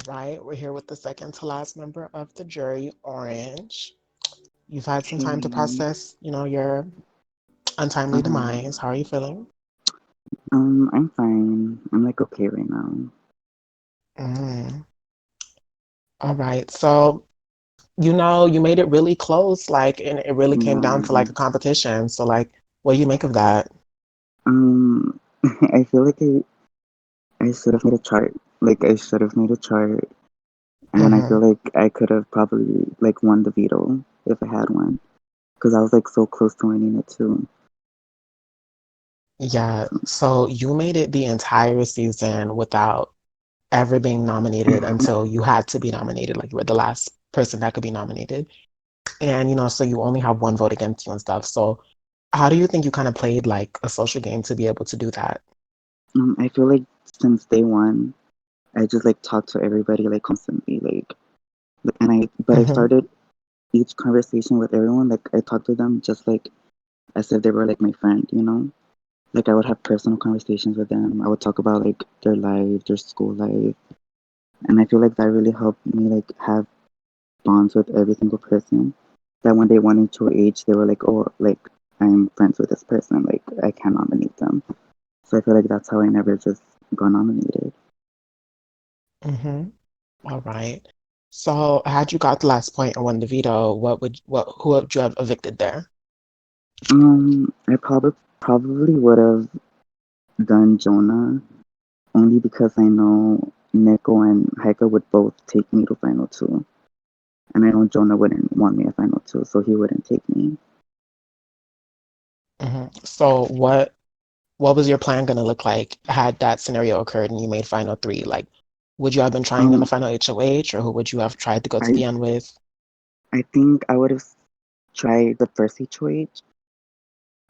right, we're here with the second to last member of the jury, Orange. You've had some time to Hey, process, your untimely uh-huh. demise. How are you feeling? I'm fine. I'm like okay right now. Mm. All right. So, you made it really close, and it really came down to Yeah. like a competition. So, what do you make of that? Um, I feel like I should have made a chart. Like I should have made a chart, and I feel Hmm. like I could have probably like won the veto if I had one, because I was like so close to winning it too. Yeah. So you made it the entire season without ever being nominated until you had to be nominated. Like you were the last person that could be nominated. And, so you only have one vote against you and stuff. So how do you think you kind of played like a social game to be able to do that? I feel like since day one, I just like talked to everybody like constantly, and but I Hmm. started each conversation with everyone. Like I talked to them just like as if they were like my friend. Like I would have personal conversations with them. I would talk about like their life, their school life, and I feel like that really helped me like have bonds with every single person. That when they went into age, they were like, oh, like I'm friends with this person. Like I can nominate them. So I feel like that's how I never just got nominated. Hmm. All right. So had you got the last point and won the veto, who would you have evicted there? I probably would have done Jonah only because I know Nico and Heike would both take me to final two. And I know Jonah wouldn't want me at final two, so he wouldn't take me. So what was your plan going to look like had that scenario occurred and you made final three? Like, would you have been trying in the Um, final HOH, or who would you have tried to go to I the end with? I think I would have tried the first HOH,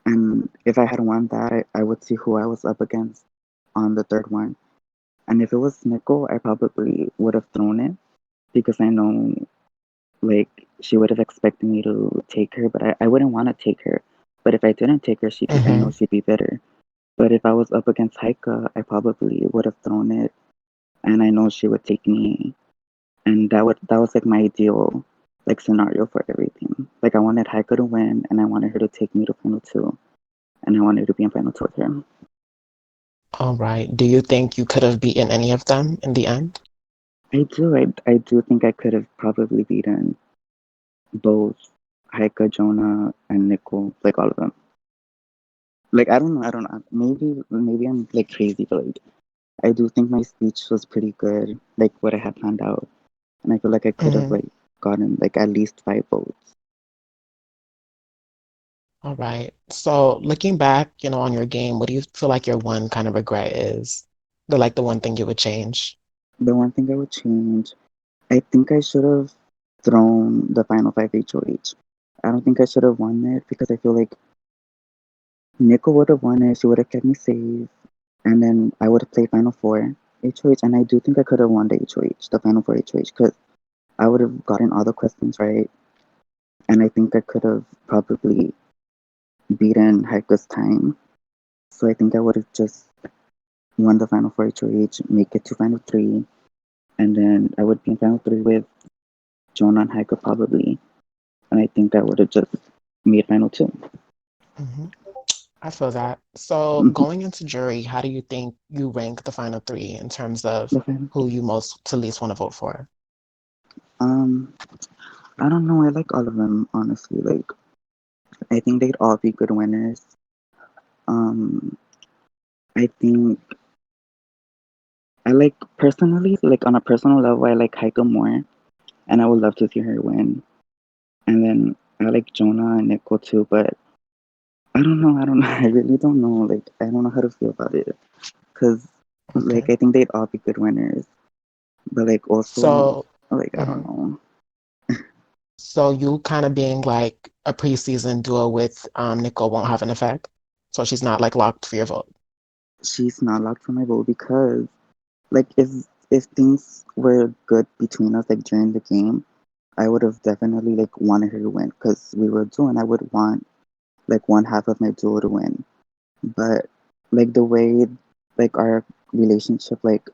and if I had won that, I would see who I was up against on the third one. And if it was Nicole, I probably would have thrown it because I know like she would have expected me to take her, but I wouldn't want to take her. But if I didn't take her, I know Hmm. she'd be bitter. But if I was up against Heike, I probably would have thrown it, and I know she would take me, and that was like my ideal like scenario for everything. Like I wanted Heike to win, and I wanted her to take me to final two, and I wanted to be in final two with her. All right. Do you think you could have beaten any of them in the end? I do think I could have probably beaten both Heike, Jonah, and Nicole, like all of them. Like I don't know. Maybe I'm like crazy, but like I do think my speech was pretty good, like what I had planned out, and I feel like I could have Hmm. like gotten like at least 5 votes. All right. So looking back, on your game, what do you feel like your one kind of regret is? The one thing you would change? The one thing I would change, I think I should have thrown the final five HOH. I don't think I should have won it because I feel like Nico would have won it. She would have kept me safe, and then I would have played final four HOH. And I do think I could have won the HOH, the final four HOH, because I would have gotten all the questions right, and I think I could have probably beaten Heiko's time. So I think I would have just won the final four HOH, make it to final three, and then I would be in final three with Jonah and Heiko probably, and I think I would have just made final two. Hmm. I feel that. So going into jury, how do you think you rank the final three in terms of The final, who you most to least want to vote for? um, I don't know. I like all of them honestly. Like I think they'd all be good winners. Um, I think I like personally, like on a personal level, I like Heiko more, and I would love to see her win. And then I like Jonah and Nicole too, but I don't know. I don't know. I really don't know. Like I don't know how to feel about it because like Okay. I think they'd all be good winners, but like also So, like I don't mhm. know. So you kind of being like a preseason duo with Nicole won't have an effect. So she's not like locked for your vote. She's not locked for my vote because like if things were good between us like during the game, I would have definitely like wanted her to win because we were a duo and I would want like one half of my duo to win. But like the way like our relationship like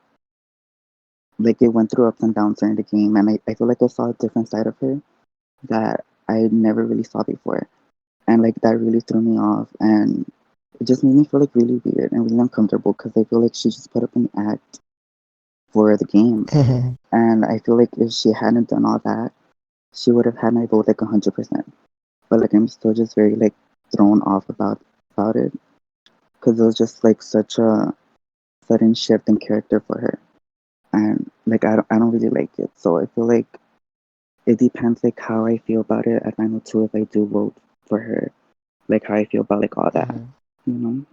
like it went through ups and downs during the game, and I feel like I saw a different side of her that I never really saw before, and like that really threw me off, and it just made me feel like really weird and really uncomfortable because I feel like she just put up an act for the game, Hmm. and I feel like if she hadn't done all that, she would have had my vote like 100%. But like I'm still just very like thrown off about it because it was just like such a sudden shift in character for her, and like I don't really like it. So I feel like it depends like how I feel about it at final two if I do vote for her, like how I feel about like all that, Hmm. you know.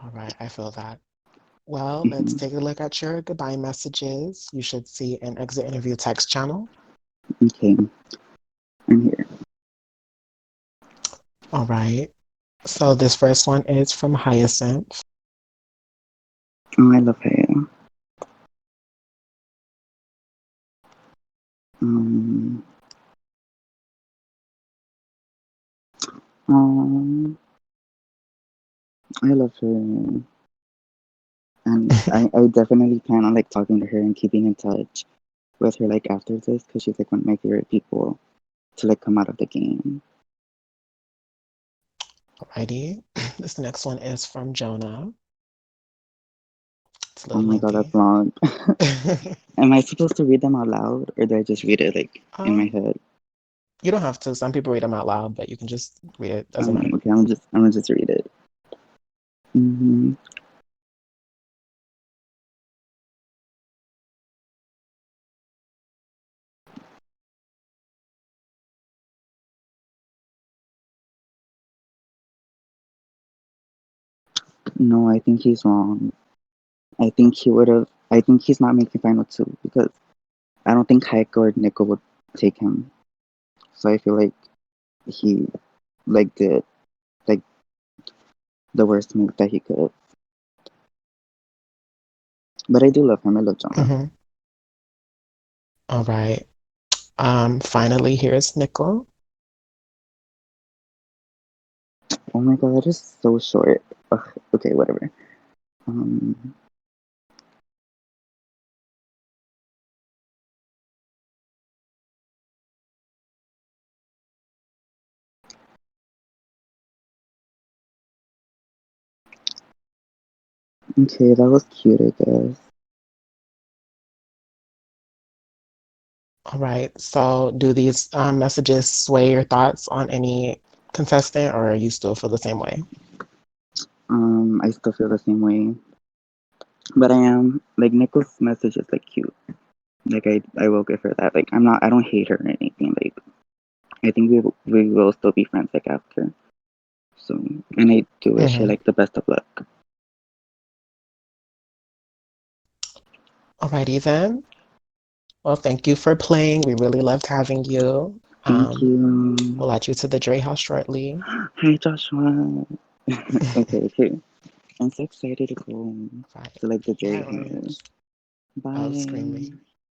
All right, I feel that. Well, let's Hmm. take a look at your goodbye messages. You should see an exit interview text channel. Okay, I'm here. All right. So this first one is from Hyacinth. Oh, I love her. Um, um, I love her, and I definitely plan on like talking to her and keeping in touch with her like after this because she's like one of my favorite people to like come out of the game. Alrighty. This next one is from Jonah. It's a Oh little my god, that's lengthy. long. Am I supposed to read them out loud or do I just read it like in my Um, head? you don't have to. Some people read them out loud, but you can just read it. Doesn't matter. Okay, I'm gonna just read it. Hmm. No, I think he's wrong. I think he would have. I think he's not making final two because I don't think Heiko or Nico would take him. So I feel like he like did like the worst move that he could have. But I do love him. I love Jonah. Hmm. All right. Finally, here's Nickel. Oh my god, that is so short. Ugh, okay, whatever. Um, okay, that was cute, I guess. All right. So, do these messages sway your thoughts on any contestant, or you still feel the same way? I still feel the same way, but I am like Nico's message is like cute. Like I will give her that. Like I don't hate her or anything. Like I think we will still be friends like after. So and I do wish her Hmm. like the best of luck. Alrighty then. Well, thank you for playing. We really loved having you. Thank you. We'll add you to the Dre house shortly. Hi Joshua. Okay, okay. I'm so excited to go Right. to like the Dre Bye, house. Orange. I was Bye. screaming.